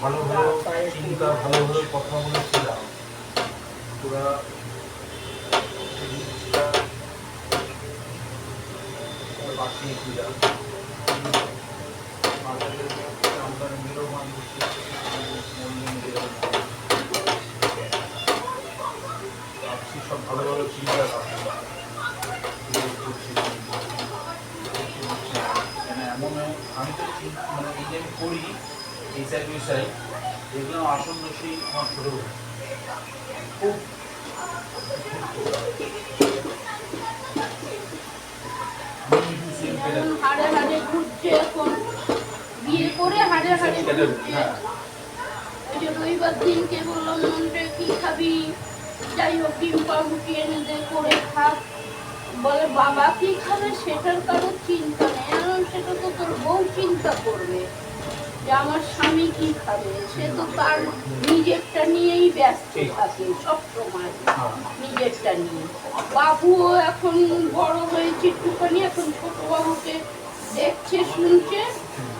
ভালো ভালো চিন্তা ভালো ভালো কথা বলেছিলাম তোরা বাঁচিয়ে দিলাম সব ভালো ভালো চিন্তা এমন আমি তো মানে এই যে আমি করি এই সাইড ওই সাইড এগুলো আসন্ন সেই আমার ছোট খুব হাড়ে হাড়ে ঘুরছে এখন বিয়ে করে হাড়ে হাড়ে ঘুরছে। ওই যে রবিবার দিনকে বললাম মনটা কি খাবি, যাই হোক ডিম পাউরুটি এনে দে করে খাক। বলে বাবা কি খাবে সেটার কারোর চিন্তা নেই, এখন সেটা তো তোর বউ চিন্তা করবে যে আমার স্বামী কি খাবে। সে তো তার নিজেরটা নিয়েই ব্যস্ত থাকে সব সময়, নিজেরটা নিয়ে। বাবুও এখন বড় হয়েছে একটুখানি, এখন ছোট বাবুকে দেখছে শুনছে,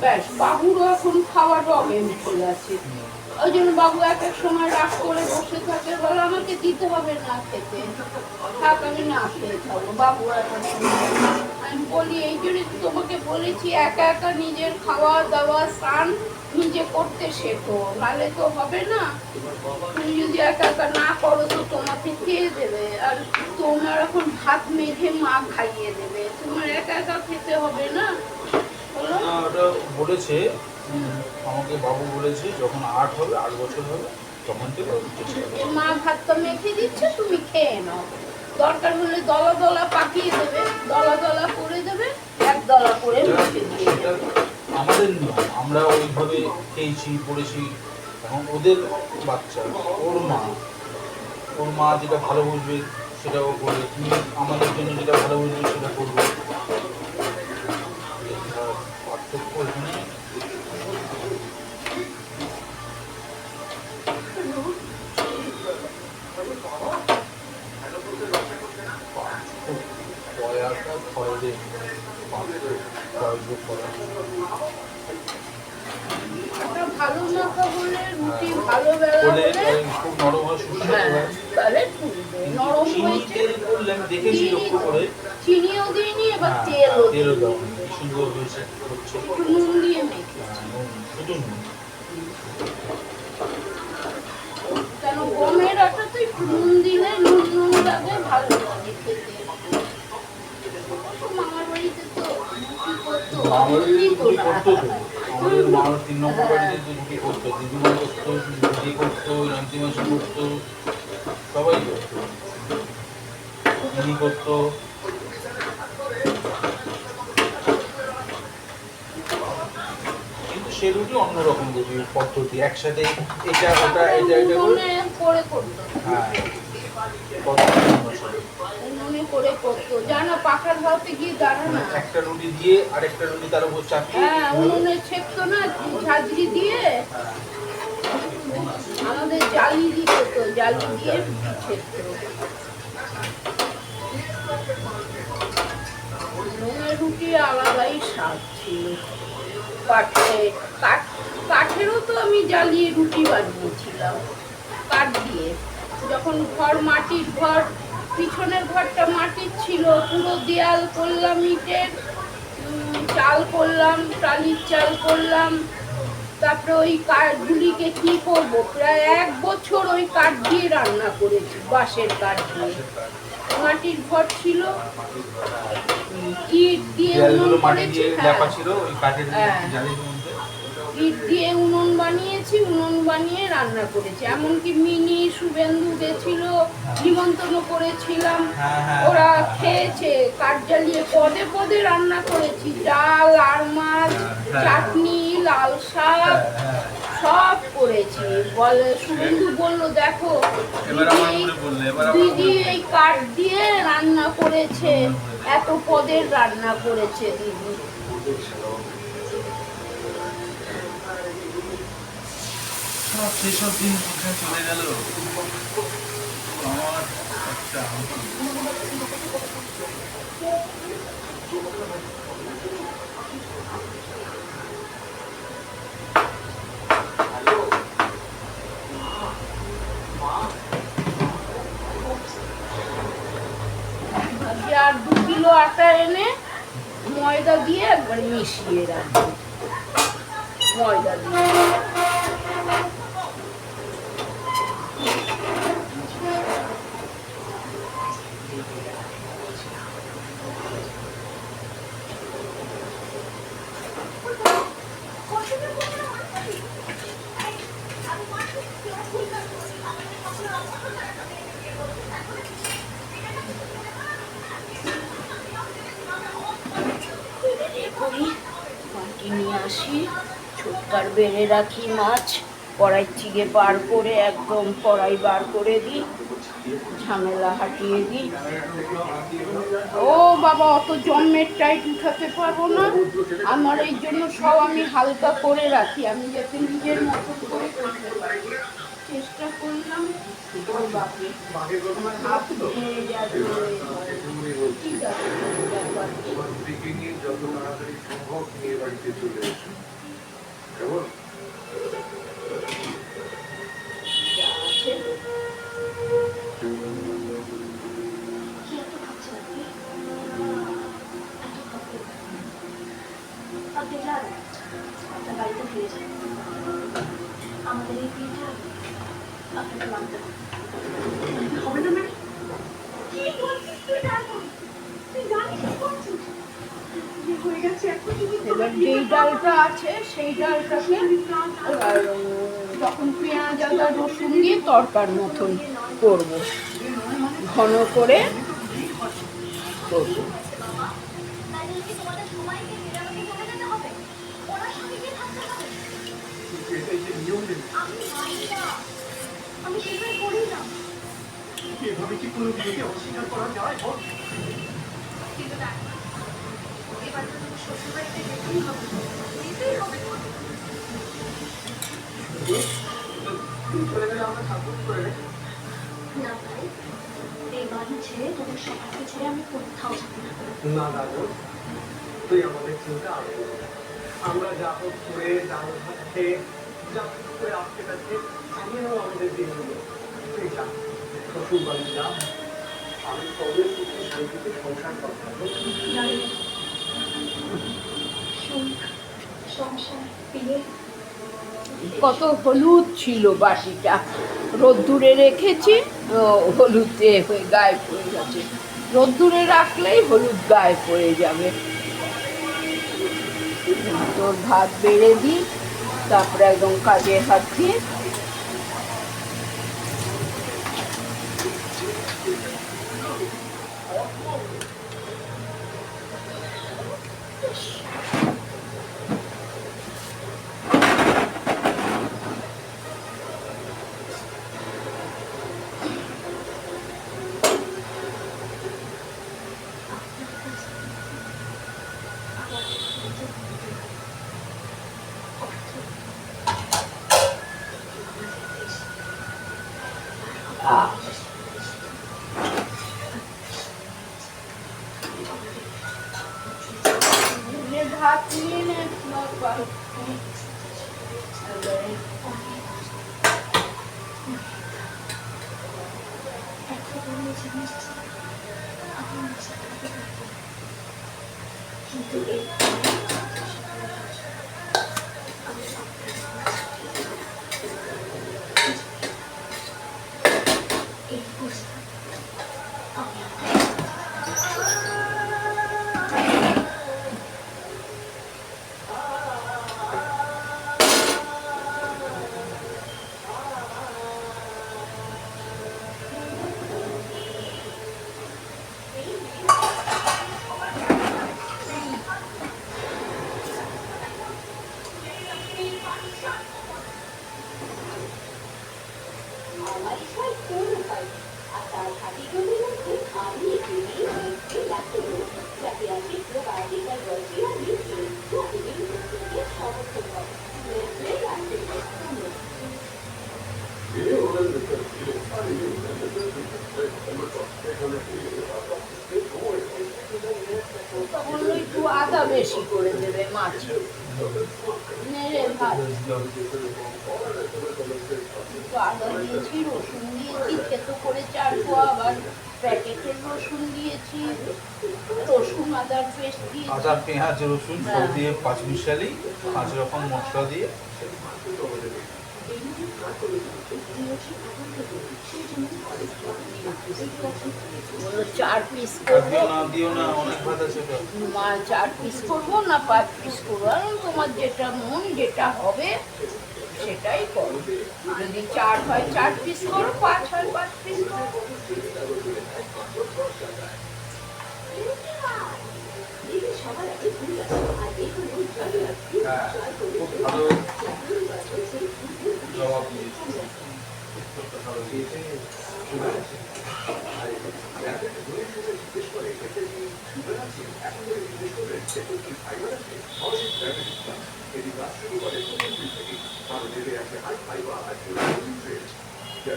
ব্যাস বাবুরও এখন খাওয়া রবে উঠে গেছে। ওই জন্য বাবু এক এক সময় রাগ করে বসে থাকে, বলে আমাকে দিতে হবে না খেতে, থাক আমি না খেয়ে খাবো। বাবু এখন আমি বলি এই জন্য তোমাকে বলেছি একা একা নিজের খাওয়া দাওয়া স্নান নিজে করতে শেখো, নাহলে তো হবে না। তুমি যদি একা একা না করো তো তোমাকে খেয়ে দেবে। আর তোমার এখন ভাত মেখে মা খাইয়ে দেবে, তোমার একা একা খেতে হবে না বলো? না, ওটা বলেছে আমাকে বাবু বলেছে যখন 8 বছর হবে তখন থেকে চেষ্টা করবো। মা ভাতটা মেখে দিচ্ছে, তুমি খেয়ে নাও, দরকার হলে দলা দলা পাকিয়ে দেবে, দলা দলা করে দেবে, এক দলা করে মুখে দিয়ে এটা দেবে। আমাদের নিয়ম, আমরা ওইভাবে খেয়েছি পড়েছি। এখন ওদের বাচ্চা, ওর মা যেটা ভালো বুঝবে সেটা ও করবে, তুমি আমাদের জন্য যেটা ভালো বুঝবে সেটা করবে। পার্থক্য এখানে পয়াটা ক্ষয়দের ক্ষয়যোগ করা। একটা ভালো মাখা হলে রুটি ভালো বেলা বলে হলে খুব নরম হয়, সুস্বাদু হ্যাঁ, হয়। তাহলে ফুলবে। নরম হয়েছে, চিনিতে করলে আমি দেখেছি লক্ষ্য করে। চিনিও দিইনি, এবার হ্যাঁ, তেলও তেলও দিইনি। দাও, কি সুন্দর হয়েছে হচ্ছে। একটু নুন দিয়ে মেখেছি, শুধু নুন। কেন গমের আটাতে একটু নুন দিলে নুন নুন লাগে, ভালো লাগে খেতে। মামার বাড়িতে তো রুটি করতো, আমাদের রুটি রুটি না। করতো তো, আমাদের মা 3 নম্বর বাড়িতে তো রুটি করতো, দিদিমা করতো, দিদি করতো, নান্তি মাসি করতো, সবাই করতো, দিদি করতো। কিন্তু সে রুটি অন্যরকম রুটি পদ্ধতি, একসাথে এটা ওটা এটা এটা করে। উনুনে করে করতো, হ্যাঁ, পদ্ধতি অন্য ছিল। উনুনে করে করতো, জানো পাখার ভাতে গিয়ে দাঁড়ানো না। একটা রুটি দিয়ে আরেকটা রুটি তার উপর চাপিয়ে হ্যাঁ, উনুনে ছেঁকতো না ঝাঁঝরি দিয়ে, আমাদের জালি দিত তো, জালি দিয়ে ছেঁকতো। উনুনের রুটি আলাদাই স্বাদ ছিল। কাঠেরও তো আমি জ্বালিয়ে রুটি বানিয়েছিলাম, কাঠ দিয়ে। যখন ঘর মাটির ঘর, পিছনের ঘরটা মাটির ছিল, পুরো দেয়াল করলাম ইটের, চাল করলাম, টালির চাল করলাম। তারপরে ওই কাঠগুলিকে কি করব, প্রায় 1 বছর ওই কাঠ দিয়ে রান্না করেছি, বাঁশের কাঠ দিয়ে। মাটির ঘর ছিল, ইট দিয়ে উনুন করেছি, ইট দিয়ে উনুন বানিয়েছি, উনুন বানিয়ে রান্না করেছি। এমনকি মিনি শুভেন্দু গেছিল, নিমন্ত্রণ করেছিলাম, ওরা খেয়েছে। কাঠ জ্বালিয়ে পদে পদে রান্না করেছি, ডাল আর মাছ, চাটনি, লাল শাক, সব করেছি। বলে শুভেন্দু বলল, দেখো দিদি এই কাঠ দিয়ে রান্না করেছে, এত পদের রান্না করেছে দিদি। সেসব দিন কোথায় চলে গেল আমার একটা। আর 2 কিলো আটা এনে ময়দা দিয়ে একবার মিশিয়ে রাখবো, ময়দা দিয়ে। মাটি নিয়ে আসি, ছোটকার বেড়ে রাখি মাছ, কড়াই থেকে বার করে একদম কড়াই বার করে দিই, ঝামেলা হাঁটিয়ে দিই। ও বাবা, অত জম্মের টাইট উঠাতে পারবো না, আমার এই জন্য সব আমি হালকা করে রাখি, আমি যাতে নিজের মতো করে করতে পারি। চেষ্টা করলাম, বাপরে আমার হাত ভেঙে যাবে। ঠিক আছে, যত তাড়াতাড়ি সম্ভব নিয়ে বাড়িতে চলে এসো কেমন? আমাদের এই বিয়েটা আপনাকে মানতে হবে না, ডালটা আছে সেই ডালটাকে যখন পেঁয়াজ আদা রসুন দিয়ে তরকার মতন করব, ঘন করে করব। এটাই যে নিয়ম নেই। আমি সেটাই করি না। এভাবে কি কোনো বিয়েকে অস্বীকার করা যায় বল? কিন্তু দেখো, এবার তো তুমি শ্বশুর বাড়িতে যেতেই হবে, যেতেই হবে। তুই চলে গেলে আমরা থাকবো কি করে রে? না ভাই, এই বাড়ি ছেড়ে তোদের সবাইকে ছেড়ে আমি কোথাও যাবো না। না দাদু, তুই আমাদের চিন্তা আরো করবি। আমরা যা হোক করে ডাল ভাত খেয়ে যা হোক করে আজকে কাছে আমিও আমাদের দিনগুলো তুই যা শ্বশুর বাড়ি যা, আমি তবে সুখে শান্তিতে সংসার করবো। সুখ, সংসার, বিয়ে, কত হলুদ ছিল বাটিটা, রোদ্দুরে রেখেছি, হলুদে হয়ে গায়ে পড়ে গেছে। রোদ্দুরে রাখলেই হলুদ গায়ে পড়ে যাবে। তোর ভাত বেড়ে দিই, তারপরে একদম কাজে হাত দিয়ে ভাত নিয়ে নে। কিন্তু এই বললো একটু আদা বেশি করে দেবে মাছ। নেড়ে ভাত একটু আদা দিয়েছি, রসুন দিয়েছি, থেতো করে চারবো, আবার প্যাকেটের রসুন দিয়েছি, রসুন আদার পেস্ট দিয়েছি। আদা পেঁয়াজ রসুন সব দিয়ে 5 মিশালি 5 রকম মশলা দিয়ে বললো 4 পিস আর করবো। দিও না অনেক ভাত আছে তো। মা 4 পিস করবো না 5 পিস করবো? আর তোমার যেটা মন, যেটা হবে সেটাই করো। যদি 4 হয় 4 পিস করো, 5 হয় 5 পিস করো। হ্যাঁ, খুব ভালো জবাব দিয়েছি। ভালো দিয়েছে।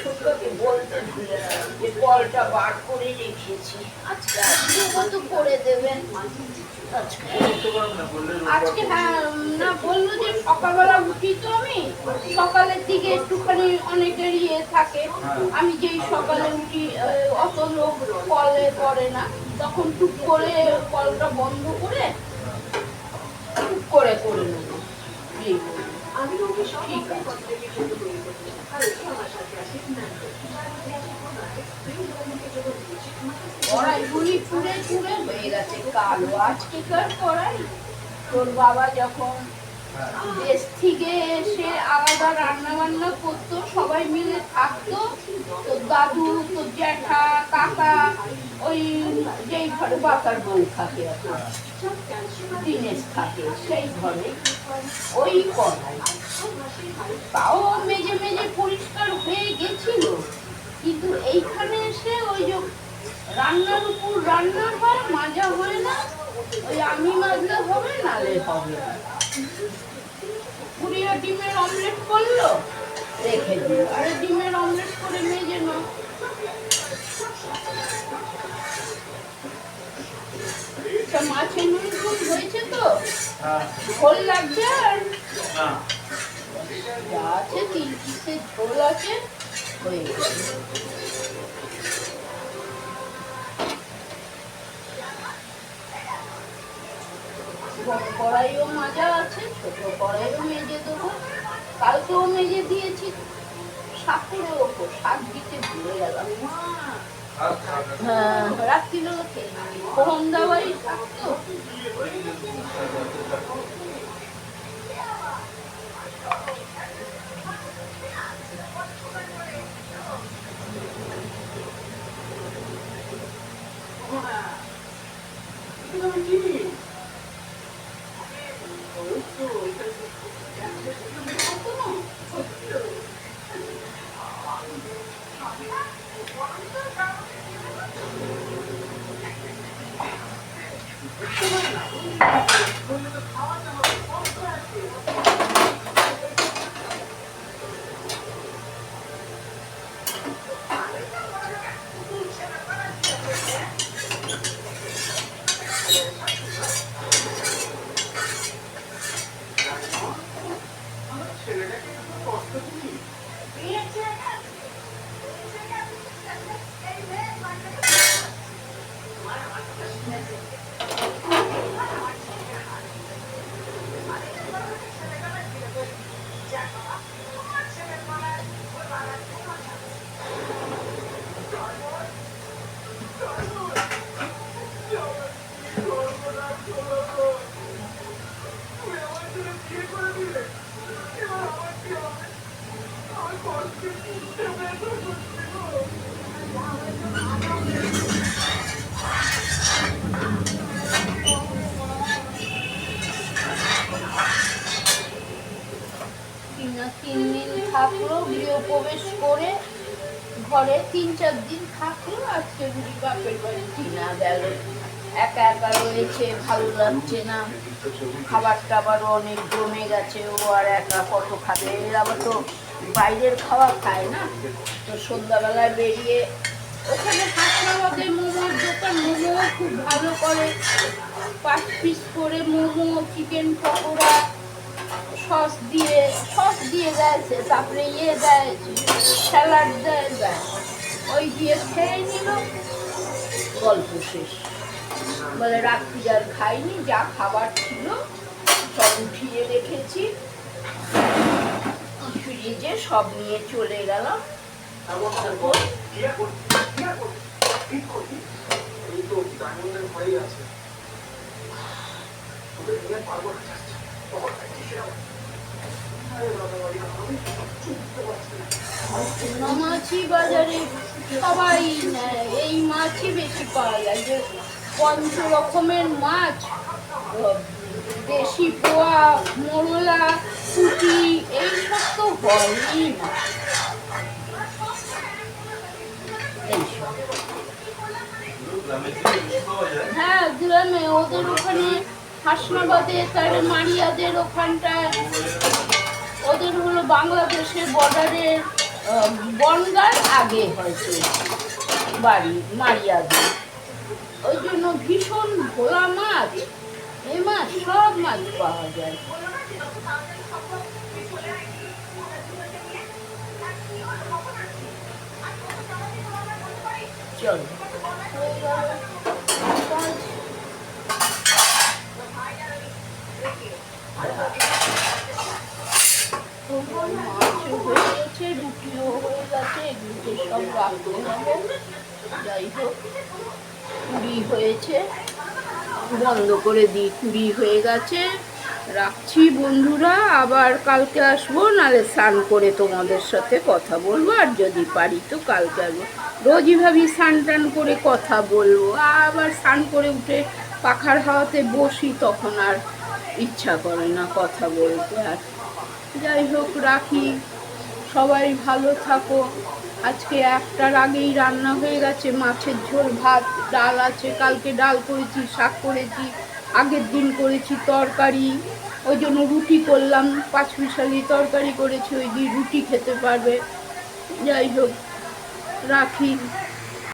ছোট্টকে বলতে ভুলে গেলাম যে কলটা বার করে রেখেছি। আজকে তো করে দেবেন। আজকে করতে পারবে না বললে আজকে হ্যাঁ, না বললো যে সকালবেলা উঠি তো আমি, সকালের দিকে একটুখানি অনেকের ইয়ে থাকে। আমি যেই সকালে উঠি অত লোক কলে করে না, তখন টুক করে কলটা বন্ধ করে টুক করে করে নেবো। আমি ওকে সব ঠিক আছে। কন্ট্রাক্টের জন্য তৈরি করতে চাই। আর এসে আমার সাথে আসে কড়াই গুলি পুড়ে পুড়ে হয়ে গেছে কালো। আজকেকার কড়াই তোর বাবা যখন দেশ থেকে এসে আলাদা রান্না বান্না করতো, সবাই মিলে থাকতো, তোর দাদু, তোর জ্যাঠা, কাকা, ওই যেই ঘরে বাতার বউ থাকে এখন, দিনেশ থাকে, সেই ঘরে ওই কড়াই তাও মেজে মেজে পরিষ্কার হয়ে গেছিল, কিন্তু এইখানে এসে ওই যে রান্নার উপর রান্না হয়, মাজা হয় না, ওই আমি মাজলে হবে, নালে হবে না। পুরিয়া ডিমের অমলেট করলো, রেখে দিল, আরে ডিমের অমলেট করে মেজে নাও। মাছে নুন টুন হয়েছে তো, ঝোল লাগবে, আর যা আছে 3 পিসের ঝোল আছে, হয়ে যাবে। বড় কড়াইও মাজা আছে, ছোট কড়াইও মেজে দেবো, কালকেও মেজে দিয়েছি, শাকের ওপর শাক দিতে ভুলে গেলাম। হ্যাঁ, রাত্রিবেলা খেয়ে নিই, ফোড়ন দেওয়াই শাক তো। থাকলো, গৃহপ্রবেশ করে ঘরে 3-4 দিন থাকলো, আজকে বুঝি বাপের বাড়ি টিনা গেল, একা একা রয়েছে, ভালো লাগছে না, খাবার টাবারও অনেক জমে গেছে, ও আর একা কত খাবে, এর আবার তো বাইরের খাওয়া খায় না, তো সন্ধ্যাবেলায় বেরিয়ে ওখানে হাসনাবাদে মোমোর দোকান, মোমো খুব ভালো করে, 5 পিস করে মোমো, চিকেন পকোড়া, সস দিয়ে দেয়, তারপরে দেয়, স্যালাড দেয়, ওই দিয়ে খেয়ে নিল, গল্প শেষ। বলে রাত্রি আর খাইনি, যা খাবার ছিল সব উঠিয়ে রেখেছি ফ্রিজে, সব নিয়ে চলে গেলাম। মাছি বাজারে সবাই নেয়, এই মাছই বেশি পাওয়া যায়, যে 5 রকমের মাছ, দেশি পোয়া, মোরলা, পুঁটি, এইসব তো হয়ই না। হ্যাঁ, গ্রামে ওদের ওখানে হাসনাবাদে, তার মারিয়াদের ওখানটায়, ওদের হলো বাংলাদেশের বর্ডারের বনগার আগে হয়েছে বাড়ি মারিয়াদের, ওই জন্য ভীষণ ভোলা মাছ, এই মাছ, সব মাছ পাওয়া যায়। চল মাছও হয়ে গেছে, রুটিও হয়ে গেছে, এগুলোকে সব রাখতে হবে। যাই হোক, পুরি হয়েছে, বন্ধ করে দিই, 20 হয়ে গেছে। রাখছি বন্ধুরা, আবার কালকে আসবো, নাহলে স্নান করে তোমাদের সাথে কথা বলবো, আর যদি পারি তো কালকে আসবো। রোজই ভাবি স্নান টান করে কথা বলবো, আবার স্নান করে উঠে পাখার হাওয়াতে বসি, তখন আর ইচ্ছা করে না কথা বলতে। আর যাই হোক, রাখি, সবাই ভালো থাকো। আজকে 1টার আগেই রান্না হয়ে গেছে, মাছের ঝোল, ভাত, ডাল আছে, কালকে ডাল করেছি, শাক করেছি, আগের দিন করেছি তরকারি, ওই জন্য রুটি করলাম, 5 মিশালি তরকারি করেছি, ওই দিয়ে রুটি খেতে পারবে। যাই হোক, রাখি।